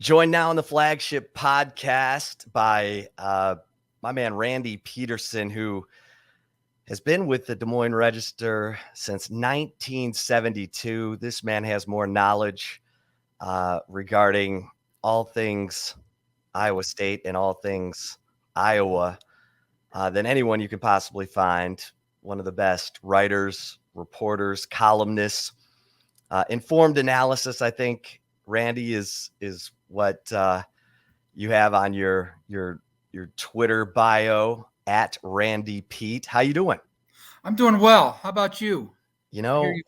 Joined now on the Flagship podcast by my man Randy Peterson, who has been with the Des Moines Register since 1972. This man has more knowledge regarding all things Iowa State and all things Iowa than anyone you can possibly find. One of the best writers, reporters, columnists, informed analysis. I think Randy is what you have on your Twitter bio at Randy Pete. How you doing? I'm doing well. How about you? You I know, hear you've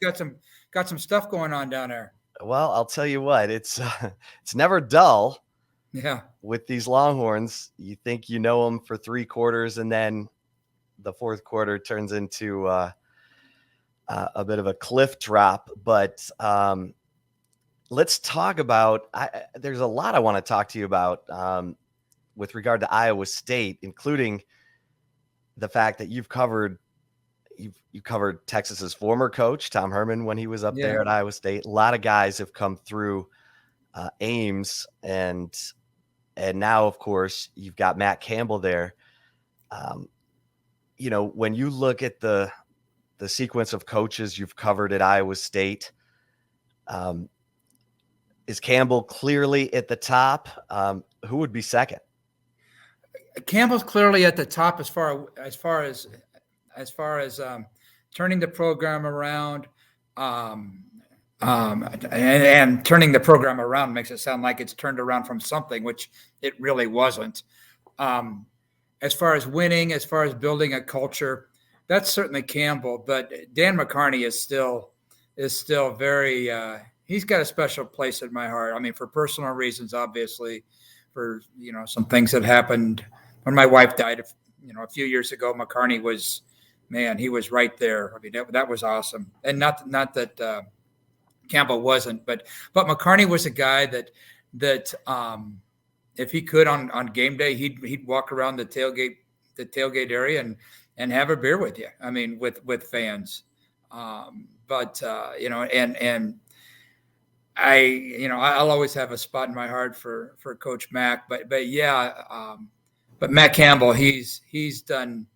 got some stuff going on down there. well, I'll tell you what, it's never dull Yeah. with these Longhorns. You think you know them for 3 quarters, and then the fourth quarter turns into a bit of a cliff drop. But let's talk about. There's a lot I want to talk to you about with regard to Iowa State, including the fact that you covered Texas's former coach, Tom Herman, when he was up there at Iowa State. A lot of guys have come through Ames, and now, of course, you've got Matt Campbell there. When you look at the sequence of coaches you've covered at Iowa State, is Campbell clearly at the top? Who would be second? Campbell's clearly at the top as far as turning the program around, and turning the program around makes it sound like it's turned around from something, which it really wasn't. As far as winning, as far as building a culture, that's certainly Campbell. But Dan McCarney is still very. He's got a special place in my heart. I mean, for personal reasons, obviously, for some things that happened when my wife died. A few years ago, McCarney was. Man, he was right there. I mean, that was awesome. And not that Campbell wasn't, but McCarney was a guy that if he could on game day, he'd walk around the tailgate area and have a beer with you. I mean, with fans. And I'll always have a spot in my heart for Coach Mack. But Matt Campbell, he's done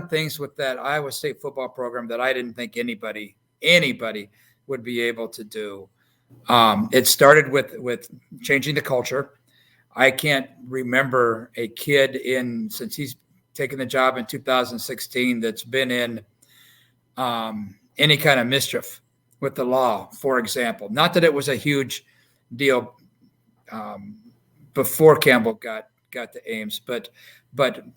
things with that Iowa State football program that I didn't think anybody would be able to do. It started with changing the culture. I can't remember a kid since he's taken the job in 2016 that's been in any kind of mischief with the law, for example. Not that it was a huge deal before Campbell got to Ames, but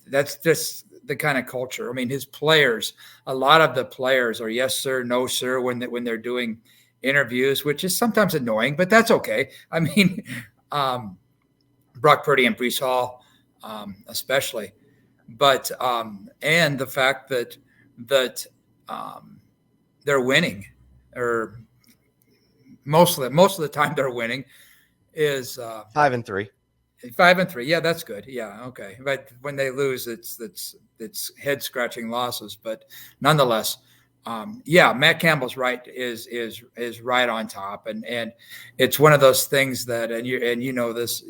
that's just the kind of culture. I mean, his players, a lot of the players are yes sir, no sir when they're doing interviews, which is sometimes annoying, but that's okay. I mean, Brock Purdy and Breece Hall, especially, but and the fact that they're winning, or most of the time they're winning, is 5-3. 5-3. Yeah, that's good. Yeah, okay. But when they lose, it's head scratching losses. But nonetheless, Matt Campbell's right is right on top, and it's one of those things that, and you know this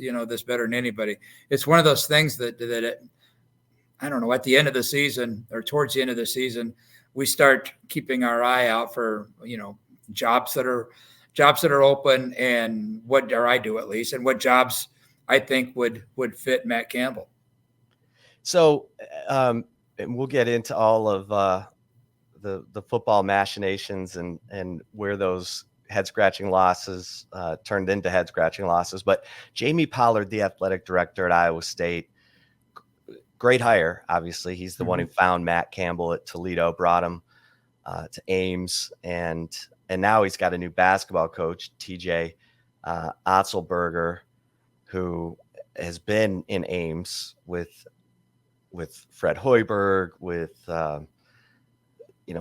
better than anybody. It's one of those things that I don't know, at the end of the season or towards the end of the season, we start keeping our eye out for jobs that are open, and what, or I do at least, and what jobs I think would fit Matt Campbell. So, and we'll get into all of the football machinations and where those head-scratching losses turned into head-scratching losses. But Jamie Pollard, the athletic director at Iowa State, great hire, obviously. He's the one who found Matt Campbell at Toledo, brought him to Ames, and now he's got a new basketball coach, TJ Otzelberger, who has been in Ames with Fred Hoiberg, with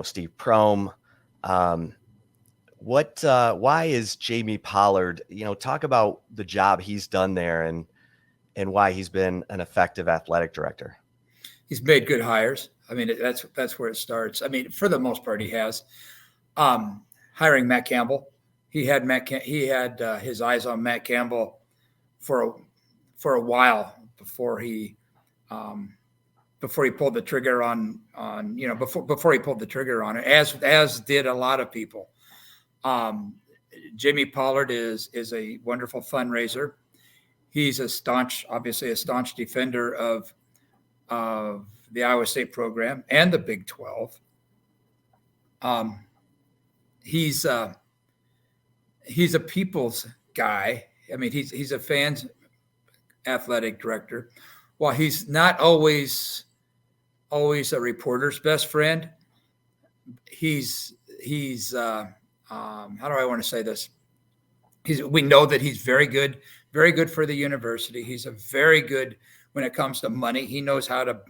Steve Prohm. Why is Jamie Pollard? Talk about the job he's done there and why he's been an effective athletic director. He's made good hires. I mean, that's where it starts. I mean, for the most part, he has. Hiring Matt Campbell, he had his eyes on Matt Campbell for a while before he pulled the trigger on before he pulled the trigger on it, as did a lot of people. Jimmy Pollard is a wonderful fundraiser. He's obviously a staunch defender of the Iowa State program and the Big 12. He's a people's guy. I mean, he's a fan's athletic director. While he's not always a reporter's best friend, he's how do I want to say this? We know that he's very good for the university. He's a very good when it comes to money. He knows how to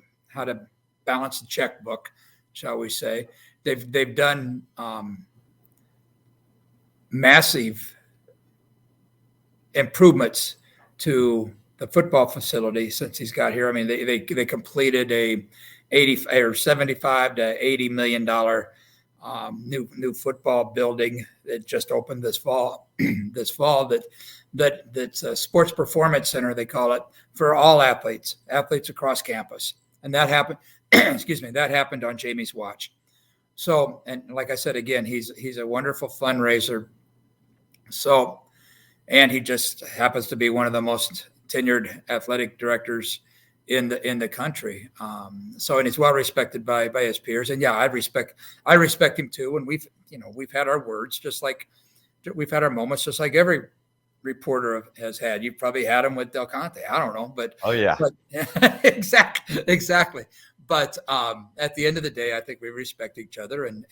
balance the checkbook, shall we say. They've done massive improvements to the football facility since he's got here. I mean, they completed a $75 to $80 million new football building that just opened this fall. That's a sports performance center, they call it, for all athletes across campus. And that happened, that happened on Jamie's watch. So, and like I said, again, he's a wonderful fundraiser. So, and he just happens to be one of the most tenured athletic directors in the country. So, and he's well respected by his peers. And yeah, I respect him too. And we've had our words, just like we've had our moments, just like every reporter has had. You've probably had them with Del Conte. I don't know, but oh yeah, but, exactly. But at the end of the day, I think we respect each other, and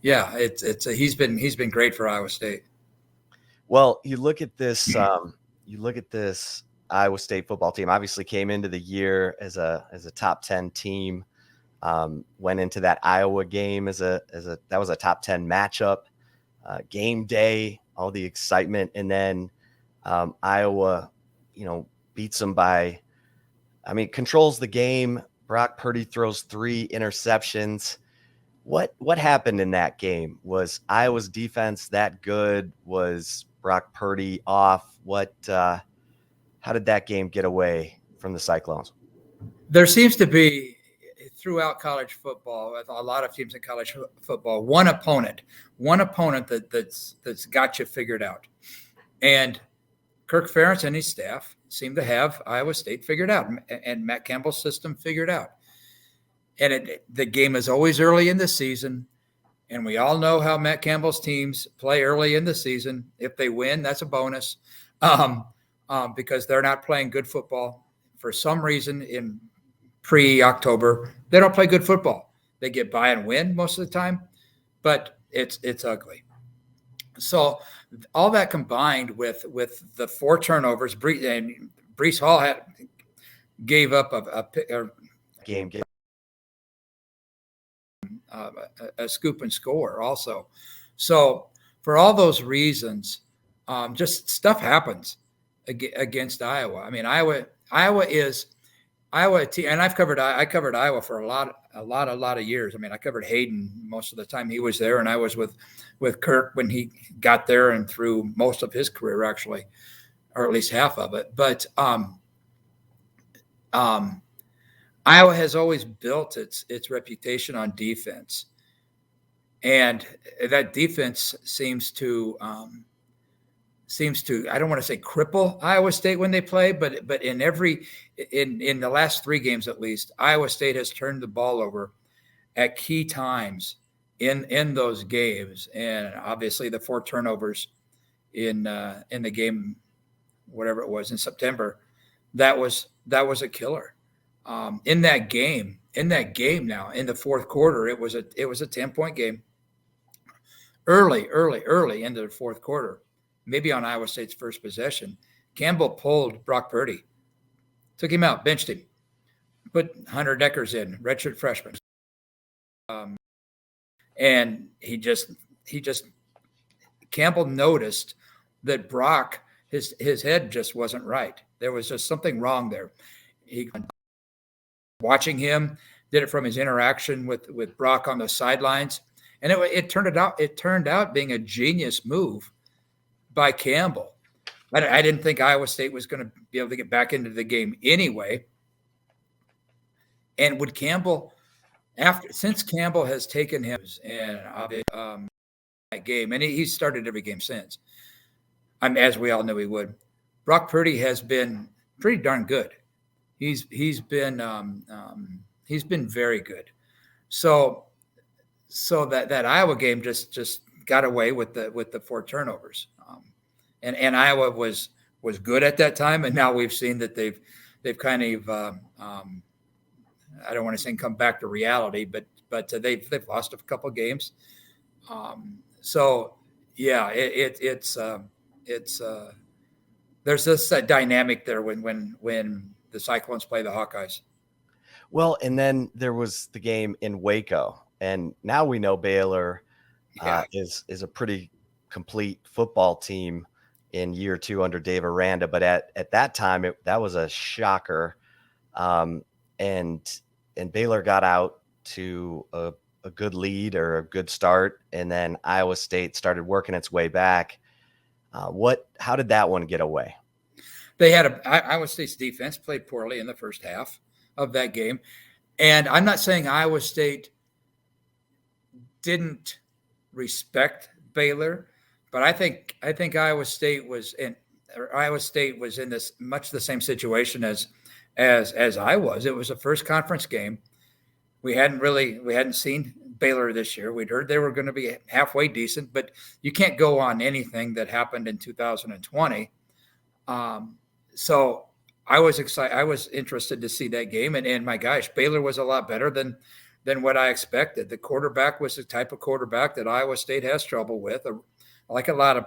yeah, he's been great for Iowa State. Well, you look at this Iowa State football team. Obviously, came into the year as a top 10 team. Went into that Iowa game that was a top 10 matchup. Game day, all the excitement, and then Iowa, beats them by, controls the game. Brock Purdy throws 3 interceptions. What happened in that game? Was Iowa's defense that good? Was Brock Purdy off? How did that game get away from the Cyclones? There seems to be, throughout college football, with a lot of teams in college football, one opponent that's got you figured out. And Kirk Ferentz and his staff seem to have Iowa State figured out, and Matt Campbell's system figured out. And the game is always early in the season, and we all know how Matt Campbell's teams play early in the season. If they win, that's a bonus, because they're not playing good football for some reason. In pre-October, they don't play good football. They get by and win most of the time, but it's ugly. So all that combined with the 4 turnovers, Breece Hall gave up a scoop and score also. So for all those reasons, just stuff happens against Iowa. I mean, Iowa team, and I covered Iowa for a lot of years. I mean, I covered Hayden most of the time he was there, and I was with Kirk when he got there and through most of his career, actually, or at least half of it. But Iowa has always built its reputation on defense, and that defense seems to I don't want to say cripple Iowa State when they play, but in the last 3 games at least, Iowa State has turned the ball over at key times in those games, and obviously the 4 turnovers in the game, whatever it was in September, that was a killer. In that game now in the fourth quarter, it was a 10-point game. Early into the fourth quarter, maybe on Iowa State's first possession, Campbell pulled Brock Purdy, took him out, benched him, put Hunter Deckers in, redshirt freshman. And he just Campbell noticed that Brock, his head just wasn't right. There was just something wrong there. He watching him, did it from his interaction with Brock on the sidelines. And it turned out being a genius move by Campbell. I didn't think Iowa State was going to be able to get back into the game anyway. And would Campbell, since Campbell has taken him and that game, and he's started every game since, as we all knew he would, Brock Purdy has been pretty darn good. He's been very good. So that Iowa game just got away with the 4 turnovers. And Iowa was good at that time, and now we've seen that they've kind of I don't want to say come back to reality, but they've lost a couple of games. So yeah, it's there's this dynamic there when the Cyclones play the Hawkeyes. Well, and then there was the game in Waco, and now we know Baylor is a pretty complete football team in year 2 under Dave Aranda. But at that time, that was a shocker. And Baylor got out to a good lead or a good start, and then Iowa State started working its way back. How did that one get away? They had Iowa State's defense played poorly in the first half of that game. And I'm not saying Iowa State didn't respect Baylor, but I think Iowa State was in this much the same situation as I was. It was a first conference game. We hadn't seen Baylor this year. We'd heard they were going to be halfway decent, but you can't go on anything that happened in 2020. So I was excited. I was interested to see that game, and my gosh, Baylor was a lot better than what I expected. The quarterback was the type of quarterback that Iowa State has trouble with, like a lot of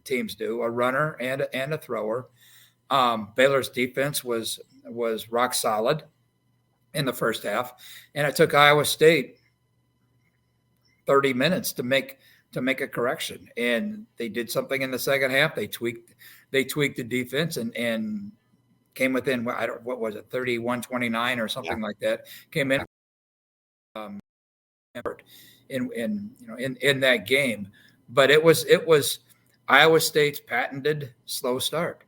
teams do, a runner and a thrower. Baylor's defense was rock solid in the first half, and it took Iowa State 30 minutes to make a correction, and they did something in the second half. They tweaked the defense and came within what was it, 31-29 or something like that. Came in in that game, but it was Iowa State's patented slow start.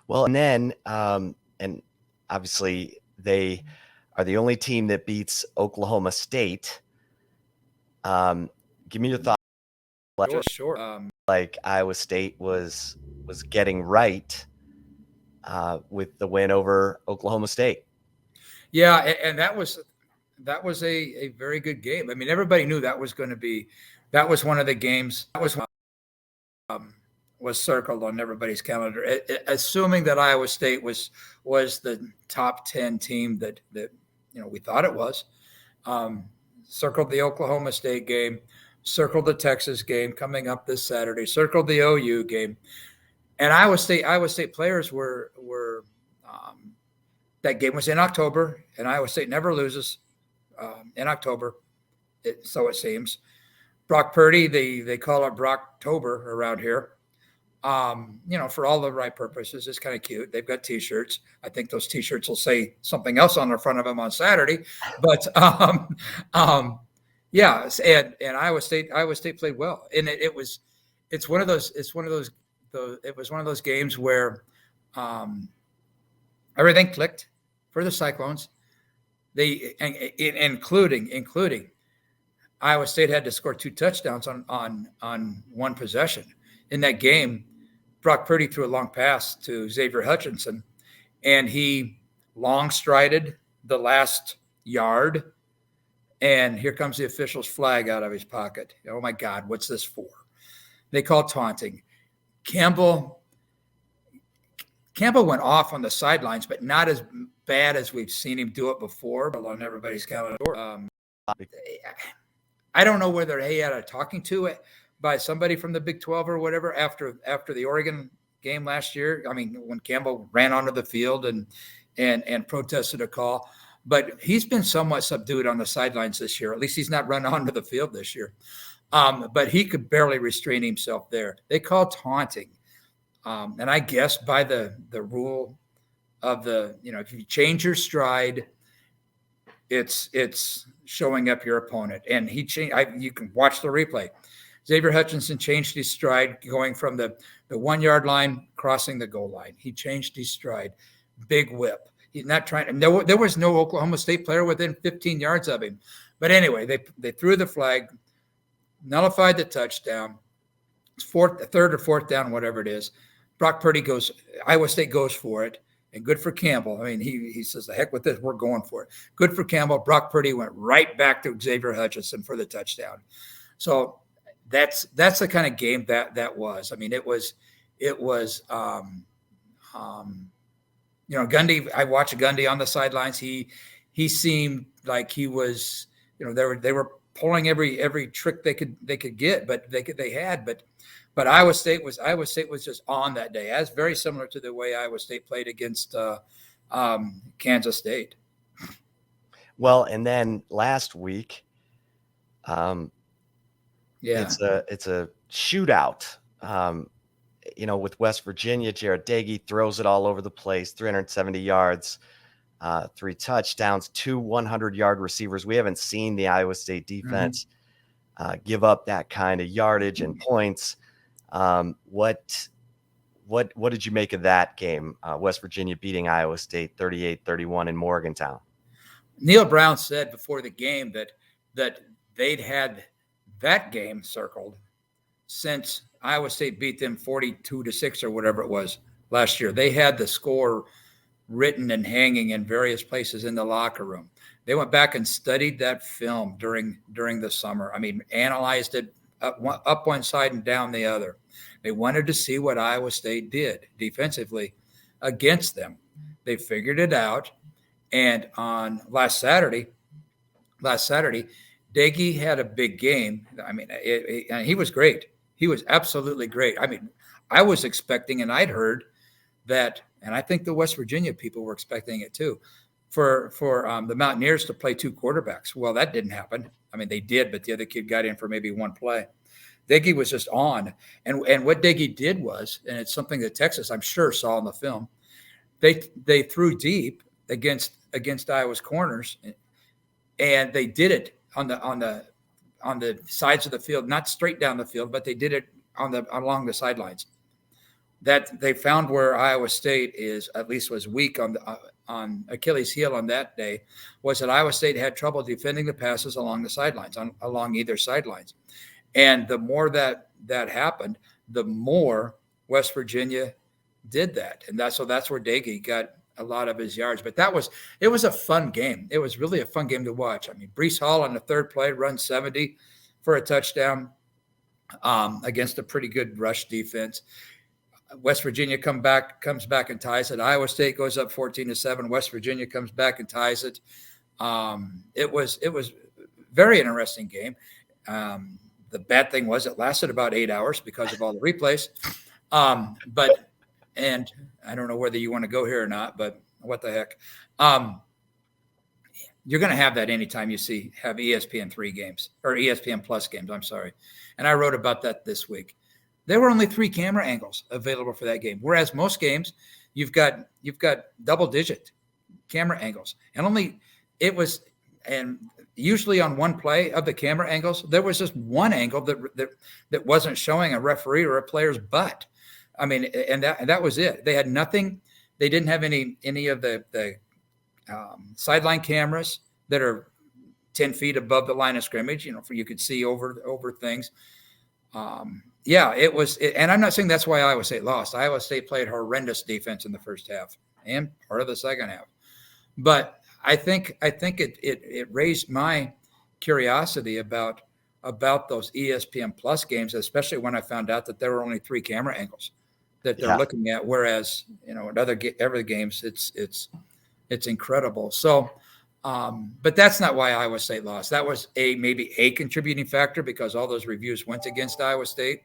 Well, and then and obviously they are the only team that beats Oklahoma State. Give me your thoughts. Sure. Like Iowa State was getting right with the win over Oklahoma State. Yeah, and that was a very good game. I mean, everybody knew that was one of the games that was circled on everybody's calendar, assuming that Iowa State was the top 10 team that we thought it was. Circled the Oklahoma State game, circled the Texas game coming up this Saturday, circled the OU game, and Iowa State players were that game was in October, and Iowa State never loses in October, so it seems. Brock Purdy, they call it Brocktober around here. For all the right purposes. It's kind of cute. They've got T-shirts. I think those T-shirts will say something else on the front of them on Saturday. But yeah, and Iowa State played well, and it was one of those games where everything clicked for the Cyclones. They including Iowa State had to score 2 touchdowns on one possession in that game. Brock Purdy threw a long pass to Xavier Hutchinson, and he long strided the last yard, and here comes the official's flag out of his pocket. Oh, my God, what's this for? They call taunting. Campbell went off on the sidelines, but not as bad as we've seen him do it before, but on everybody's calendar. I don't know whether he had a talking to it by somebody from the Big 12 or whatever after the Oregon game last year. I mean, when Campbell ran onto the field and protested a call, but he's been somewhat subdued on the sidelines this year. At least he's not run onto the field this year. But he could barely restrain himself there. They call taunting. And I guess by the rule of if you change your stride, it's showing up your opponent. And he changed. You can watch the replay. Xavier Hutchinson changed his stride going from the 1 yard line, crossing the goal line. He changed his stride. Big whip. He's not trying to, there was no Oklahoma State player within 15 yards of him. But anyway, they threw the flag, nullified the touchdown. It's third or fourth down, whatever it is. Brock Purdy Iowa State goes for it. And good for Campbell. I mean, he says, the heck with this, we're going for it. Good for Campbell. Brock Purdy went right back to Xavier Hutchinson for the touchdown. So that's the kind of game that was. I mean, it was Gundy. I watched Gundy on the sidelines. He seemed like he was, they were pulling every trick they could get, but Iowa State was just on that day, as very similar to the way Iowa State played against Kansas State. Well, and then last week, it's a shootout. With West Virginia, Jared Dagey throws it all over the place, 370 yards, 3 touchdowns, 2 100-yard receivers. We haven't seen the Iowa State defense give up that kind of yardage and points. What did you make of that game? West Virginia beating Iowa State 38-31 in Morgantown. Neil Brown said before the game that they'd had that game circled since Iowa State beat them 42-6 or whatever it was last year. They had the score written and hanging in various places in the locker room. They went back and studied that film during the summer. I mean, analyzed it up one side and down the other. They wanted to see what Iowa State did defensively against them. They figured it out. And on last Saturday, Dagey had a big game. I mean, and he was great. He was absolutely great. I mean, I was expecting, and I'd heard that, and I think the West Virginia people were expecting it too, for the Mountaineers to play 2 quarterbacks. Well, that didn't happen. I mean, they did, but the other kid got in for maybe 1 play. Dagey was just on. And what Dagey did was, and it's something that Texas, I'm sure, saw in the film, they threw deep against Iowa's corners, and they did it on the sides of the field, not straight down the field, but they did it along the sidelines. That they found where Iowa State was weak on Achilles' heel on that day, was that Iowa State had trouble defending the passes along the sidelines, along either sidelines. And the more that happened, the more West Virginia did that. And that's where Dagey got a lot of his yards. But it was a fun game. It was really a fun game to watch. I mean, Breece Hall on the 3rd play runs 70 for a touchdown against a pretty good rush defense. West Virginia comes back and ties it. Iowa State goes up 14-7. West Virginia comes back and ties it. It was very interesting game. The bad thing was it lasted about 8 hours because of all the replays. And I don't know whether you want to go here or not, but what the heck. You're going to have that anytime you have ESPN 3 games or ESPN Plus games. I'm sorry. And I wrote about that this week. There were only 3 camera angles available for that game. Whereas most games you've got double-digit camera angles, and usually on one play of the camera angles, there was just one angle that wasn't showing a referee or a player's butt. I mean, and that was it. They had nothing. They didn't have any of the sideline cameras that are 10 feet above the line of scrimmage, you could see over things. It was, and I'm not saying that's why Iowa State lost. Iowa State played horrendous defense in the first half and part of the second half. But I think it raised my curiosity about those ESPN Plus games, especially when I found out that there were only 3 camera angles that they're looking at, whereas in other games it's incredible. So, but that's not why Iowa State lost. That was maybe a contributing factor because all those reviews went against Iowa State.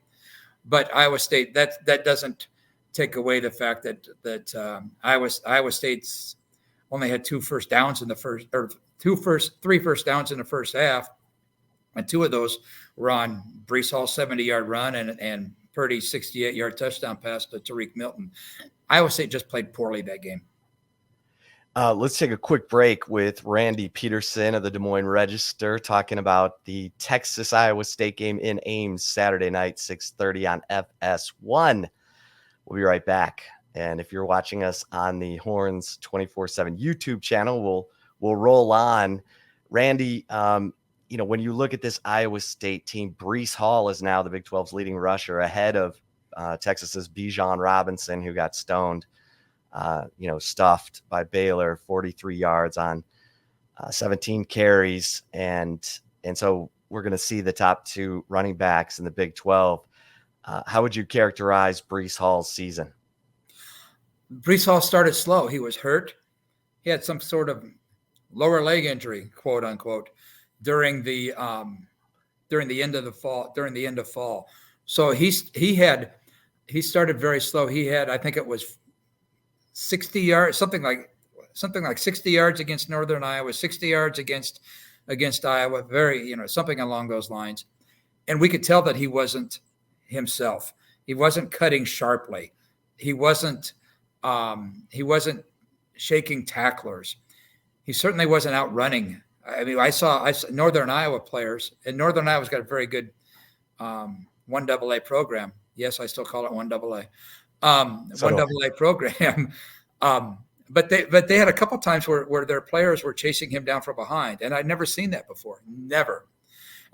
But Iowa State that doesn't take away the fact that Iowa State's only had 3 first downs in the first half, and 2 of those were on Breece Hall's 70-yard run and Purdy's 68-yard touchdown pass to Tariq Milton. Iowa State just played poorly that game. Let's take a quick break with Randy Peterson of the Des Moines Register talking about the Texas-Iowa State game in Ames Saturday night, 6:30 on FS1. We'll be right back. And if you're watching us on the Horns 24/7 YouTube channel, we'll roll on. Randy, when you look at this Iowa State team, Breece Hall is now the Big 12's leading rusher ahead of Texas's Bijan Robinson, who got stoned. Stuffed by Baylor, 43 yards on 17 carries. And so we're going to see the top two running backs in the Big 12. How would you characterize Breece Hall's season? Breece Hall started slow. He was hurt. He had some sort of lower leg injury, quote unquote, during the end of fall. So he started very slow. He had, I think it was 60 yards, something like 60 yards against Northern Iowa, 60 yards against Iowa, something along those lines. And we could tell that he wasn't himself. He wasn't cutting sharply. He wasn't shaking tacklers. He certainly wasn't outrunning. I mean, I saw Northern Iowa players, and Northern Iowa's got a very good 1AA program. Yes, I still call it 1AA. 1AA program. But they had a couple times where their players were chasing him down from behind, and I'd never seen that before. Never.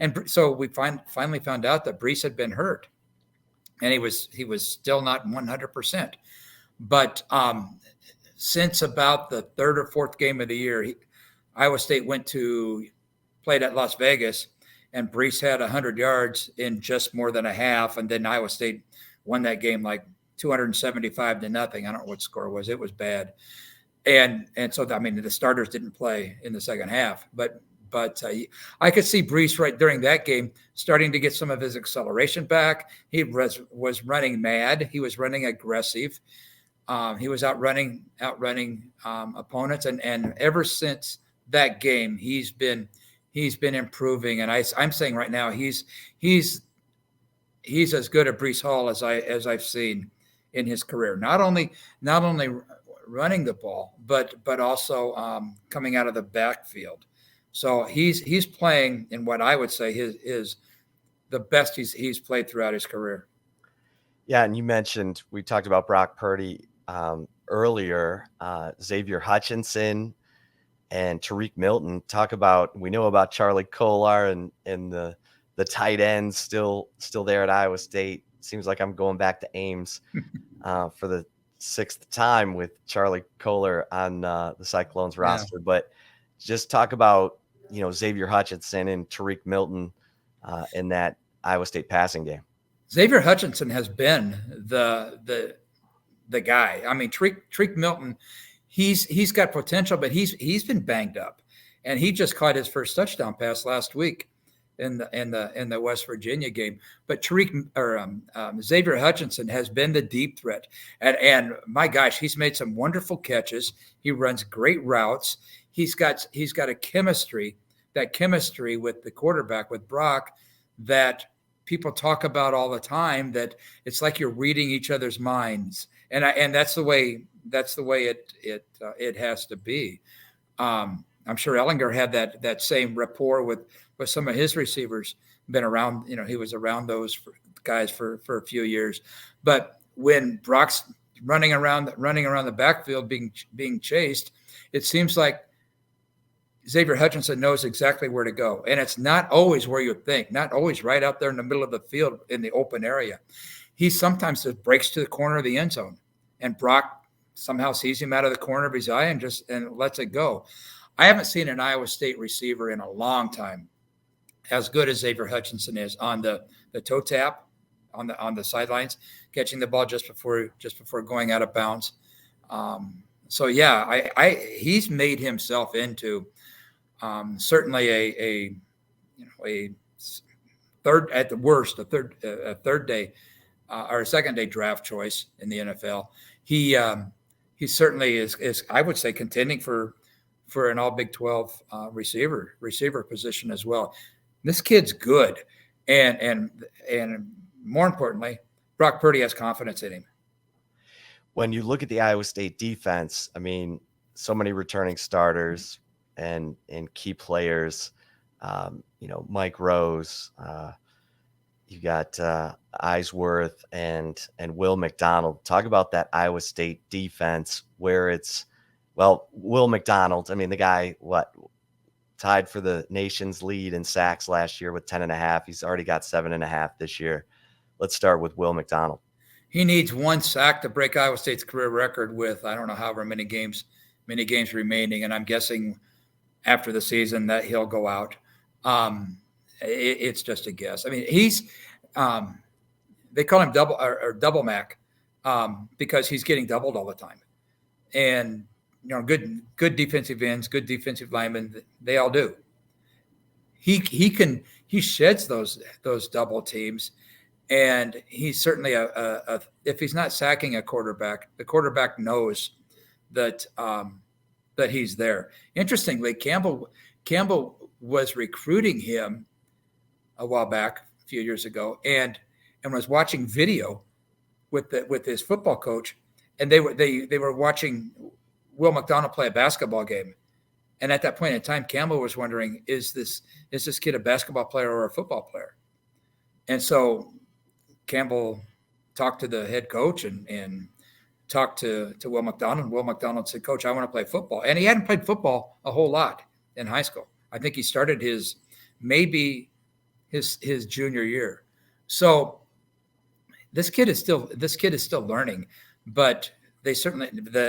And so we finally found out that Breece had been hurt, and he was still not 100%. But since about the third or fourth game of the year, Iowa State played at Las Vegas, and Breece had 100 yards in just more than a half, and then Iowa State won that game like 275 to nothing. I don't know what score it was. It was bad. And so, I mean, the starters didn't play in the second half, but I could see Breece right during that game starting to get some of his acceleration back. He was running mad. He was running aggressive. He was outrunning opponents. And ever since that game, he's been improving. And I'm saying right now, he's as good a Breece Hall as I've seen in his career. Not only running the ball, but also coming out of the backfield. So he's playing in what I would say is the best he's played throughout his career. Yeah, and we talked about Brock Purdy earlier, Xavier Hutchinson and Tariq Milton. We know about Charlie Kolar and the tight ends still there at Iowa State. Seems like I'm going back to Ames for the sixth time with Charlie Kolar on the Cyclones roster. Yeah. But just talk about Xavier Hutchinson and Tariq Milton in that Iowa State passing game. Xavier Hutchinson has been the guy. I mean, Tariq Milton, he's got potential, but he's been banged up, and he just caught his first touchdown pass last week in the West Virginia game. But Xavier Hutchinson has been the deep threat, and my gosh, he's made some wonderful catches. He runs great routes. He's got a chemistry with the quarterback, with Brock, that people talk about all the time, that it's like you're reading each other's minds. And that's the way it has to be. I'm sure Ellinger had that same rapport with some of his receivers. Been around, he was around those guys for a few years. But when Brock's running around the backfield being chased, it seems like Xavier Hutchinson knows exactly where to go. And it's not always where you think, not always right out there in the middle of the field in the open area. He sometimes just breaks to the corner of the end zone, and Brock somehow sees him out of the corner of his eye and lets it go. I haven't seen an Iowa State receiver in a long time as good as Xavier Hutchinson is on the toe tap, on the sidelines, catching the ball just before going out of bounds. So yeah, he's made himself into certainly a third, at the worst, a third day or a second day draft choice in the NFL. He certainly is I would say contending for an all Big 12 receiver position as well. This kid's good, and more importantly, Brock Purdy has confidence in him. When you look at the Iowa State defense, I mean, so many returning starters and key players. Mike Rose, you got Eisworth and Will Mcdonald. Talk about that Iowa State defense where Will Mcdonald, I mean, the guy, tied for the nation's lead in sacks last year with 10.5. He's already got 7.5 this year. Let's start with Will Mcdonald. He needs one sack to break Iowa State's career record with, I don't know, however many games remaining. And I'm guessing after the season that he'll go out. It's just a guess. I mean, he's they call him double Mac because he's getting doubled all the time. And good defensive ends, good defensive linemen, they all do. He sheds those double teams, and he's certainly if he's not sacking a quarterback, the quarterback knows that he's there. Interestingly, Campbell was recruiting him a while back, a few years ago, and was watching video with his football coach, and they were watching Will Mcdonald play a basketball game. And at that point in time, Campbell was wondering, is this kid a basketball player or a football player? And so Campbell talked to the head coach and talked to Will Mcdonald. Will Mcdonald said, "Coach, I want to play football." And he hadn't played football a whole lot in high school. I think he started his junior year. So this kid is still learning, but they certainly,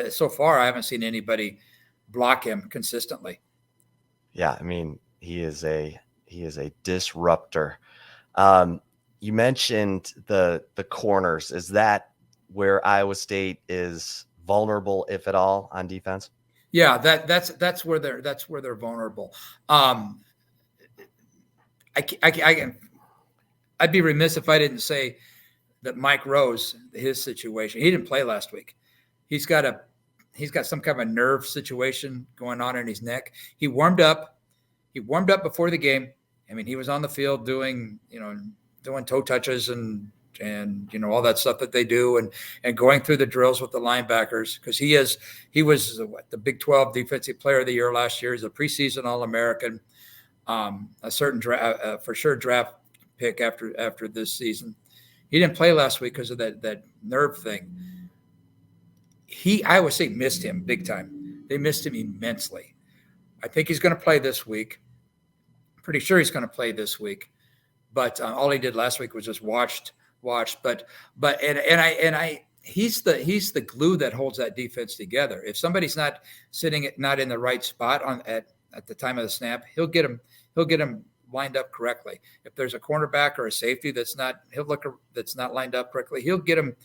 so far, I haven't seen anybody block him consistently. Yeah, I mean, he is a disruptor. You mentioned the corners. Is that where Iowa State is vulnerable, if at all, on defense? Yeah, that's where they're vulnerable. I'd be remiss if I didn't say that Mike Rose, his situation, he didn't play last week. He's got some kind of a nerve situation going on in his neck. He warmed up before the game. I mean, he was on the field doing toe touches and all that stuff that they do and going through the drills with the linebackers, because he was the Big 12 Defensive Player of the Year last year. He's a preseason All-American, a certain draft pick after this season. He didn't play last week because of that nerve thing. Iowa State missed him big time. They missed him immensely. I think he's going to play this week. Pretty sure he's going to play this week. But all he did last week was just watched. But he's the glue that holds that defense together. If somebody's not in the right spot at the time of the snap, he'll get him lined up correctly. If there's a cornerback or a safety that's not lined up correctly, he'll get him.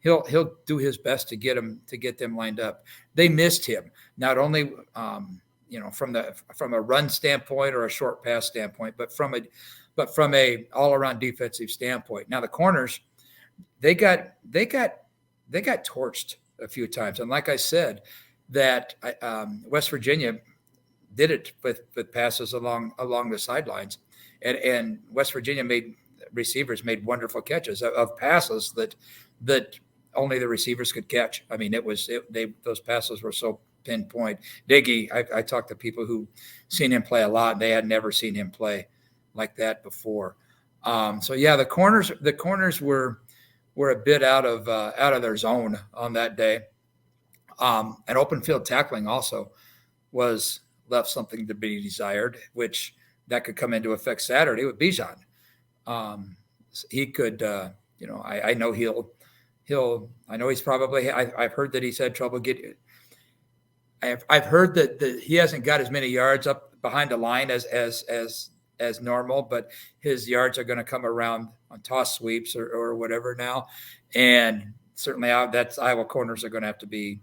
He'll do his best to get them lined up. They missed him not only from a run standpoint or a short pass standpoint, but from a all around defensive standpoint. Now the corners, they got torched a few times, and like I said, that West Virginia did it with passes along the sidelines, and West Virginia receivers made wonderful catches of passes that only the receivers could catch. I mean, those passes were so pinpoint. Diggy, I talked to people who seen him play a lot, and they had never seen him play like that before. So yeah, the corners were a bit out of their zone on that day. And open field tackling also left something to be desired, which that could come into effect Saturday with Bijan. He could, I know he's probably, I've heard that he's had trouble getting. I've heard that he hasn't got as many yards up behind the line as normal, but his yards are going to come around on toss sweeps or whatever now. And certainly that's Iowa corners are going to have to be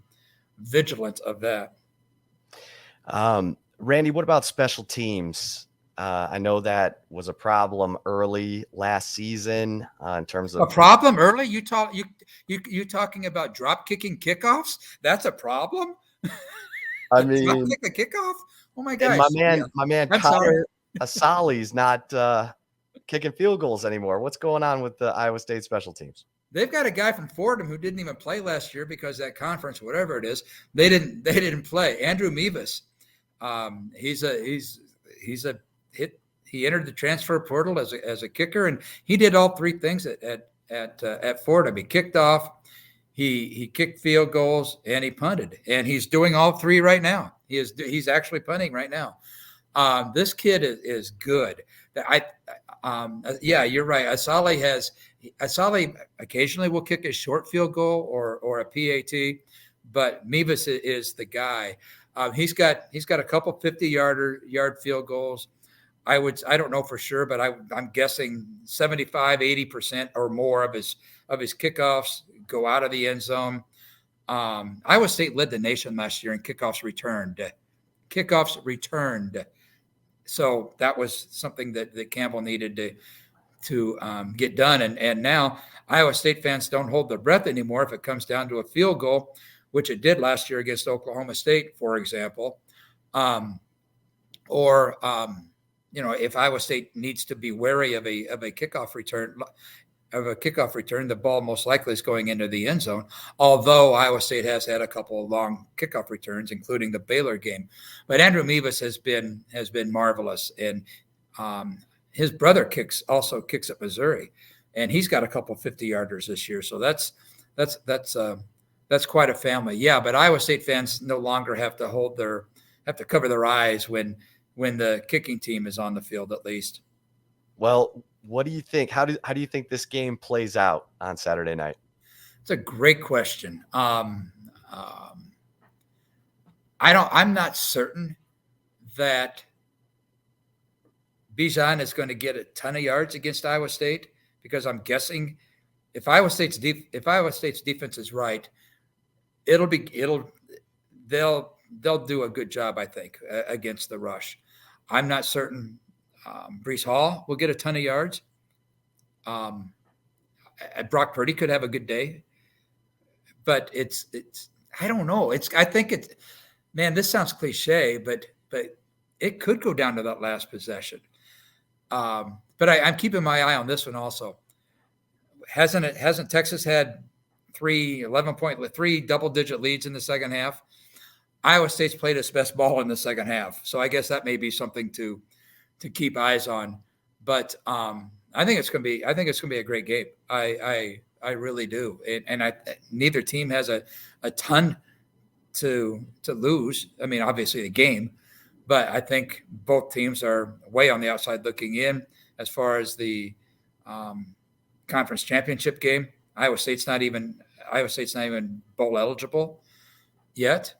vigilant of that. Randy, what about special teams? I know that was a problem early last season in terms of a problem early. You talking about drop kicking kickoffs? That's a problem. I mean, drop kick the kickoff. Oh my gosh! My man, Connor Asali's not kicking field goals anymore. What's going on with the Iowa State special teams? they've got a guy from Fordham who didn't even play last year because that conference, whatever it is, they didn't play. Andrew Mevis, he's a hit. He entered the transfer portal as a kicker, and he did all three things at Fordham. He kicked off, he kicked field goals, and he punted, and he's doing all three right now. He's actually punting right now. This kid is good. Yeah, you're right. Asali occasionally will kick a short field goal or a PAT, but Mevis is the guy. He's got a couple 50-yard field goals. I don't know for sure, but I'm guessing 75, 80% or more of his kickoffs go out of the end zone. Iowa State led the nation last year in kickoffs returned. So that was something that Campbell needed to get done. And now Iowa State fans don't hold their breath anymore if it comes down to a field goal, which it did last year against Oklahoma State, for example. If Iowa State needs to be wary of a kickoff return, the ball most likely is going into the end zone, although Iowa State has had a couple of long kickoff returns, including the Baylor game. But Andrew Mevis has been marvelous, and his brother also kicks at Missouri, and he's got a couple 50-yarders this year. So that's quite a family. Yeah, but Iowa State fans no longer have to cover their eyes when the kicking team is on the field, at least. Well, what do you think? How do you think this game plays out on Saturday night? It's a great question. I'm not certain that Bijan is going to get a ton of yards against Iowa State, because I'm guessing if Iowa State's defense is right, they'll do a good job, I think, against the rush. I'm not certain Breece Hall will get a ton of yards. Brock Purdy could have a good day, but it's I don't know. This sounds cliche, but it could go down to that last possession. But I'm keeping my eye on this one also. Hasn't Texas had three double-digit leads in the second half? Iowa State's played its best ball in the second half, so I guess that may be something to keep eyes on. But I think it's going to be a great game. I really do, and neither team has a ton to lose. I mean, obviously the game, but I think both teams are way on the outside looking in as far as the conference championship game. Iowa State's not even bowl eligible yet.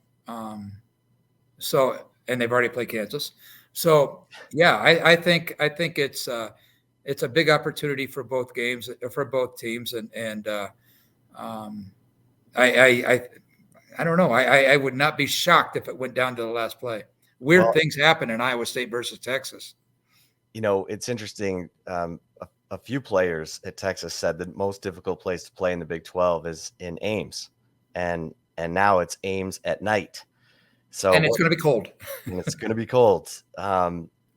And they've already played Kansas. So yeah, I think it's a big opportunity for both games, for both teams. And I don't know. I would not be shocked if it went down to the last play. Weird things happen in Iowa State versus Texas. It's interesting. A few players at Texas said the most difficult place to play in the Big 12 is in Ames, and now it's Ames at night. And it's going to be cold. And it's going to be cold.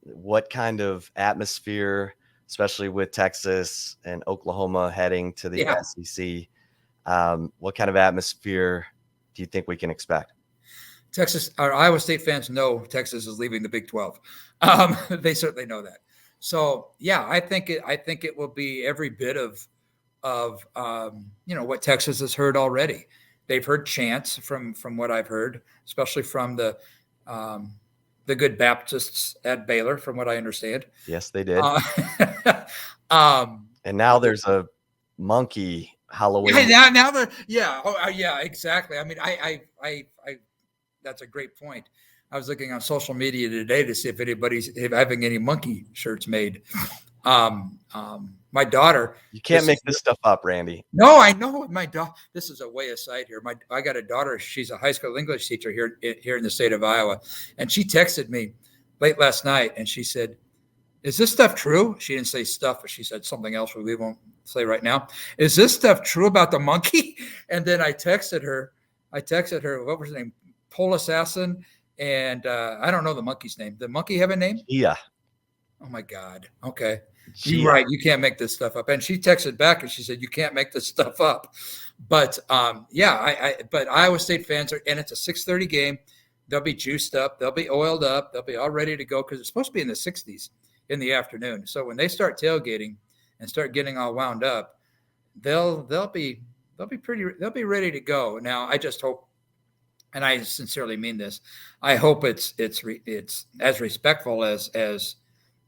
What kind of atmosphere, especially with Texas and Oklahoma heading to the SEC, what kind of atmosphere do you think we can expect? Iowa State fans know Texas is leaving the Big 12. They certainly know that. So yeah, I think it will be every bit of what Texas has heard already. They've heard chants from what I've heard, especially from the good Baptists at Baylor, from what I understand. Yes, they did. And now there's a monkey Halloween. Yeah, exactly. I mean, I that's a great point. I was looking on social media today to see if anybody's having any monkey shirts made. My daughter. You can't make this stuff up, Randy. No, I know. My daughter. This is a way aside here. I got a daughter. She's a high school English teacher here in the state of Iowa, and she texted me late last night, and she said, "Is this stuff true?" She didn't say stuff, but she said something else we won't say right now. "Is this stuff true about the monkey?" And then I texted her. What was her name? Pole Assassin. And I don't know the monkey's name. The monkey have a name? Yeah. Oh my God. Okay. You're right. You can't make this stuff up. And she texted back and she said, you can't make this stuff up. But but Iowa State fans are, and it's a 6:30 game. They'll be juiced up. They'll be oiled up. They'll be all ready to go because it's supposed to be in the 60s in the afternoon. So when they start tailgating and start getting all wound up, they'll be ready to go. Now, I just hope, and I sincerely mean this, I hope it's as respectful as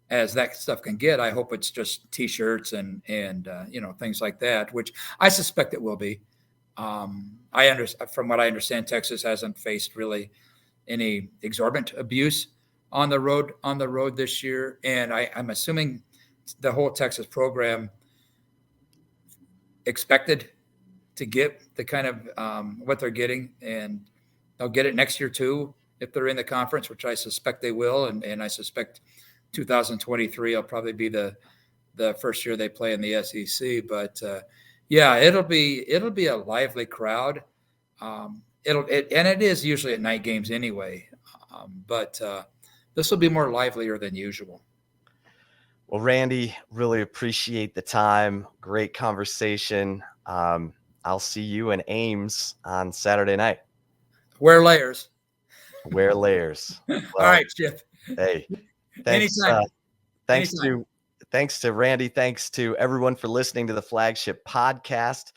that stuff can get. I hope it's just T-shirts and things like that, which I suspect it will be. From what I understand, Texas hasn't faced really any exorbitant abuse on the road this year, and I'm assuming the whole Texas program expected to get the kind of what they're getting, and they'll get it next year too if they're in the conference, which I suspect they will, and I suspect 2023 will probably be the first year they play in the SEC. But it'll be a lively crowd. It is usually at night games anyway, but this will be more livelier than usual. Well, Randy, really appreciate the time. Great conversation. I'll see you in Ames on Saturday night. Wear layers. Wear layers. Well, all right, Chip. Hey, thanks. Anytime. Thanks to Randy. Thanks to everyone for listening to the Flagship podcast.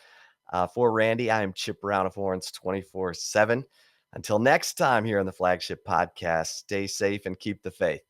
For Randy, I am Chip Brown of Horns 24/7. Until next time here on the Flagship podcast, stay safe and keep the faith.